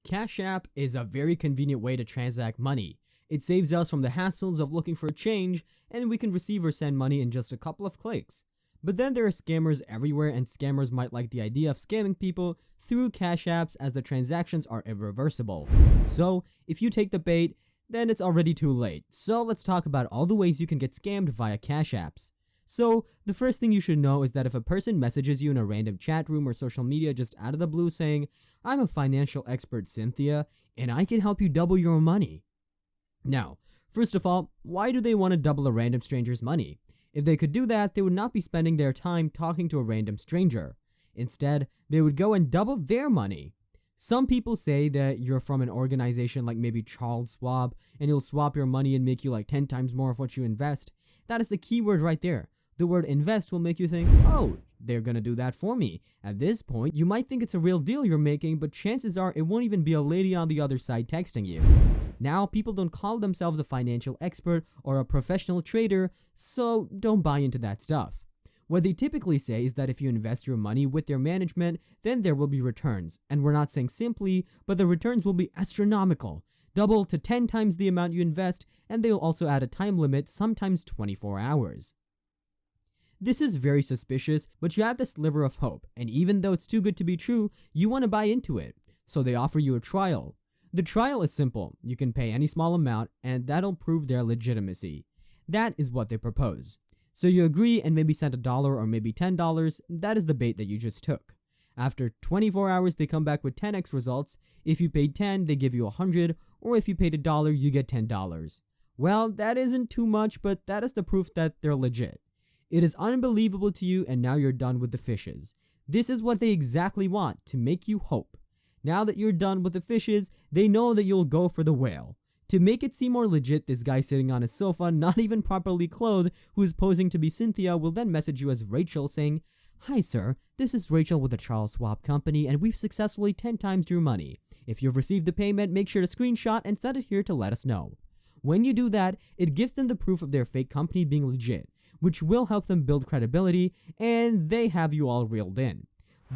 Cash App is a very convenient way to transact money. It saves us from the hassles of looking for a change, and we can receive or send money in just a couple of clicks. But then there are scammers everywhere, and scammers might like the idea of scamming people through Cash Apps as the transactions are irreversible. So, if you take the bait, then it's already too late. So let's talk about all the ways you can get scammed via Cash Apps. So, the first thing you should know is that if a person messages you in a random chat room or social media just out of the blue saying, "I'm a financial expert, Cynthia, and I can help you double your money." Now, first of all, why do they want to double a random stranger's money? If they could do that, they would not be spending their time talking to a random stranger. Instead, they would go and double their money. Some people say that you're from an organization like maybe Charles Schwab, and he'll swap your money and make you like 10 times more of what you invest. That is the key word right there. The word invest will make you think, oh, they're gonna do that for me. At this point, you might think it's a real deal you're making, but chances are it won't even be a lady on the other side texting you. Now, people don't call themselves a financial expert or a professional trader, so don't buy into that stuff. What they typically say is that if you invest your money with their management, then there will be returns. And we're not saying simply, but the returns will be astronomical. Double to 10 times the amount you invest, and they'll also add a time limit, sometimes 24 hours. This is very suspicious, but you have this sliver of hope, and even though it's too good to be true, you want to buy into it. So they offer you a trial. The trial is simple. You can pay any small amount, and that'll prove their legitimacy. That is what they propose. So you agree and maybe send $1 or maybe $10, that is the bait that you just took. After 24 hours, they come back with 10x results. If you paid 10, they give you 100, or if you paid $1, you get $10. Well, that isn't too much, but that is the proof that they're legit. It is unbelievable to you, and now you're done with the fishes. This is what they exactly want, to make you hope. Now that you're done with the fishes, they know that you'll go for the whale. To make it seem more legit, this guy sitting on his sofa, not even properly clothed, who is posing to be Cynthia, will then message you as Rachel saying, "Hi sir, this is Rachel with the Charles Schwab Company, and we've successfully 10 times your money. If you've received the payment, make sure to screenshot and send it here to let us know." When you do that, it gives them the proof of their fake company being legit, which will help them build credibility, and they have you all reeled in.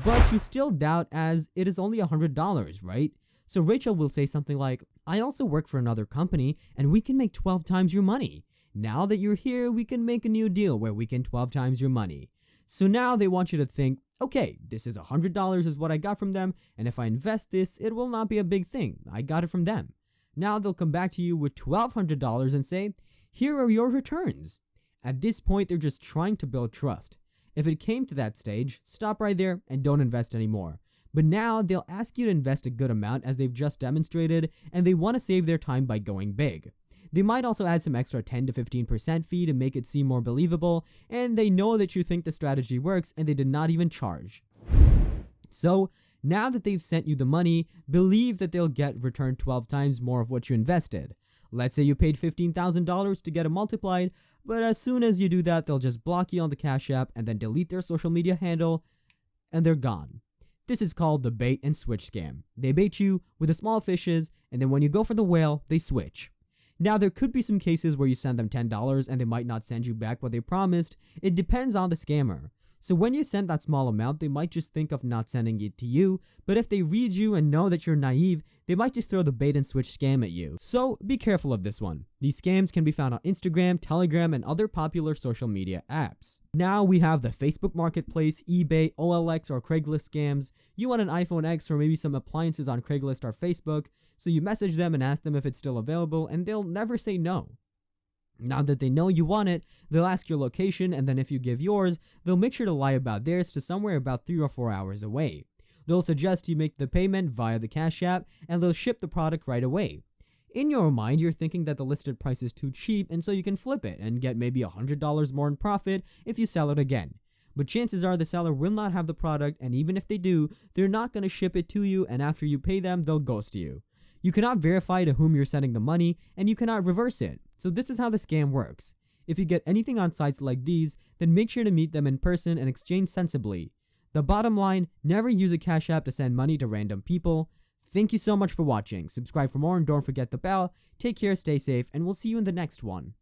But you still doubt, as it is only $100, right? So Rachel will say something like, "I also work for another company, and we can make 12 times your money. Now that you're here, we can make a new deal where we can 12 times your money." So now they want you to think, okay, this is $100 is what I got from them, and if I invest this, it will not be a big thing. I got it from them. Now they'll come back to you with $1,200 and say, "Here are your returns." At this point, they're just trying to build trust. If it came to that stage, stop right there and don't invest anymore. But now they'll ask you to invest a good amount, as they've just demonstrated, and they want to save their time by going big. They might also add some extra 10 to 15% fee to make it seem more believable, and they know that you think the strategy works, and they did not even charge. So, now that they've sent you the money, believe that they'll get returned 12 times more of what you invested. Let's say you paid $15,000 to get it multiplied, but as soon as you do that, they'll just block you on the Cash App and then delete their social media handle, and they're gone. This is called the bait and switch scam. They bait you with the small fishes, and then when you go for the whale, they switch. Now, there could be some cases where you send them $10 and they might not send you back what they promised. It depends on the scammer. So when you send that small amount, they might just think of not sending it to you, but if they read you and know that you're naive, they might just throw the bait and switch scam at you. So be careful of this one. These scams can be found on Instagram, Telegram, and other popular social media apps. Now we have the Facebook Marketplace, eBay, OLX, or Craigslist scams. You want an iPhone X or maybe some appliances on Craigslist or Facebook, so you message them and ask them if it's still available, and they'll never say no. Now that they know you want it, they'll ask your location, and then if you give yours, they'll make sure to lie about theirs to somewhere about 3 or 4 hours away. They'll suggest you make the payment via the Cash App, and they'll ship the product right away. In your mind, you're thinking that the listed price is too cheap, and so you can flip it and get maybe $100 more in profit if you sell it again. But chances are the seller will not have the product, and even if they do, they're not going to ship it to you, and after you pay them, they'll ghost you. You cannot verify to whom you're sending the money, and you cannot reverse it. So this is how the scam works. If you get anything on sites like these, then make sure to meet them in person and exchange sensibly. The bottom line, never use a Cash App to send money to random people. Thank you so much for watching. Subscribe for more and don't forget the bell. Take care, stay safe, and we'll see you in the next one.